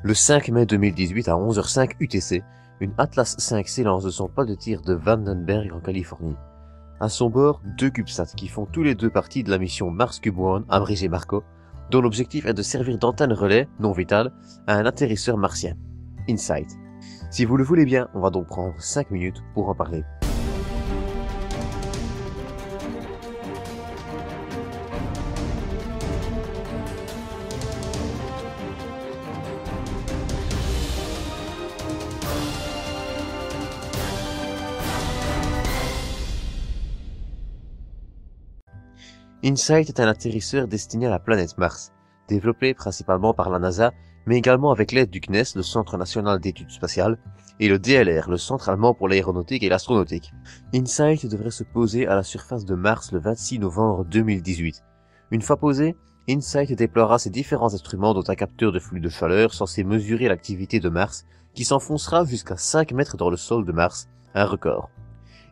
Le 5 mai 2018 à 11h05 UTC, une Atlas 5 s'élance de son pas de tir de Vandenberg en Californie. À son bord, 2 CubeSats qui font tous les deux partie de la mission Mars Cube One, abrégé Marco, dont l'objectif est de servir d'antenne relais, non vitale, à un atterrisseur martien, InSight. Si vous le voulez bien, on va donc prendre 5 minutes pour en parler. InSight est un atterrisseur destiné à la planète Mars, développé principalement par la NASA, mais également avec l'aide du CNES, le Centre National d'Études Spatiales, et le DLR, le Centre Allemand pour l'Aéronautique et l'Astronautique. InSight devrait se poser à la surface de Mars le 26 novembre 2018. Une fois posé, InSight déploiera ses différents instruments dont un capteur de flux de chaleur censé mesurer l'activité de Mars, qui s'enfoncera jusqu'à 5 mètres dans le sol de Mars, un record.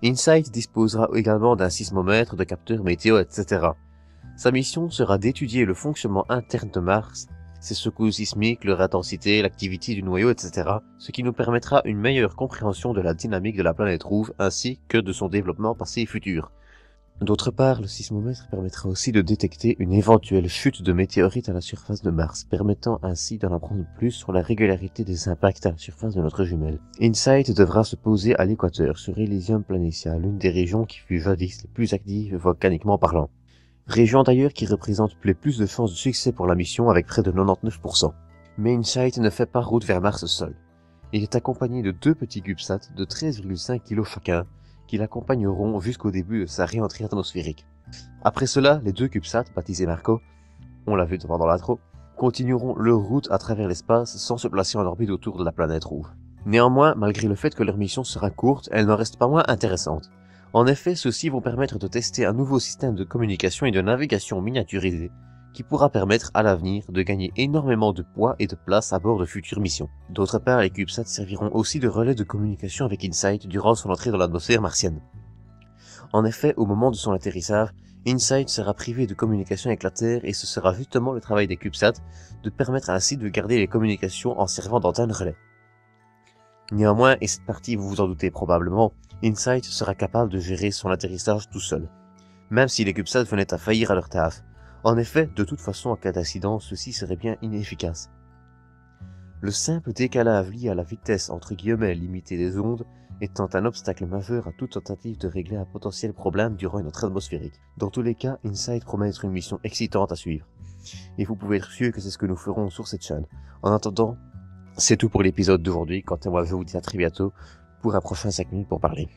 InSight disposera également d'un sismomètre, de capteurs météo, etc. Sa mission sera d'étudier le fonctionnement interne de Mars, ses secousses sismiques, leur intensité, l'activité du noyau, etc., ce qui nous permettra une meilleure compréhension de la dynamique de la planète rouge ainsi que de son développement passé et futur. D'autre part, le sismomètre permettra aussi de détecter une éventuelle chute de météorites à la surface de Mars, permettant ainsi d'en apprendre plus sur la régularité des impacts à la surface de notre jumelle. InSight devra se poser à l'équateur, sur Elysium Planitia, l'une des régions qui fut jadis les plus actives volcaniquement parlant. Région d'ailleurs qui représente les plus de chances de succès pour la mission avec près de 99%. Mais InSight ne fait pas route vers Mars seul. Il est accompagné de 2 petits CubeSats de 13,5 kg chacun, qui l'accompagneront jusqu'au début de sa réentrée atmosphérique. Après cela, les 2 CubeSats, baptisés Marco, on l'a vu devant dans l'intro, continueront leur route à travers l'espace sans se placer en orbite autour de la planète rouge. Néanmoins, malgré le fait que leur mission sera courte, elle n'en reste pas moins intéressante. En effet, ceux-ci vont permettre de tester un nouveau système de communication et de navigation miniaturisé, qui pourra permettre à l'avenir de gagner énormément de poids et de place à bord de futures missions. D'autre part, les CubeSats serviront aussi de relais de communication avec InSight durant son entrée dans l'atmosphère martienne. En effet, au moment de son atterrissage, InSight sera privé de communication avec la Terre et ce sera justement le travail des CubeSats de permettre ainsi de garder les communications en servant d'antenne relais. Néanmoins, et cette partie vous vous en doutez probablement, InSight sera capable de gérer son atterrissage tout seul, même si les CubeSats venaient à faillir à leur taf. En effet, de toute façon, en cas d'accident, ceci serait bien inefficace. Le simple décalage lié à la vitesse entre guillemets limitée des ondes étant un obstacle majeur à toute tentative de régler un potentiel problème durant une entrée atmosphérique. Dans tous les cas, InSight promet être une mission excitante à suivre. Et vous pouvez être sûr que c'est ce que nous ferons sur cette chaîne. En attendant, c'est tout pour l'épisode d'aujourd'hui. Quant à moi, je vous dis à très bientôt pour un prochain 5 minutes pour parler.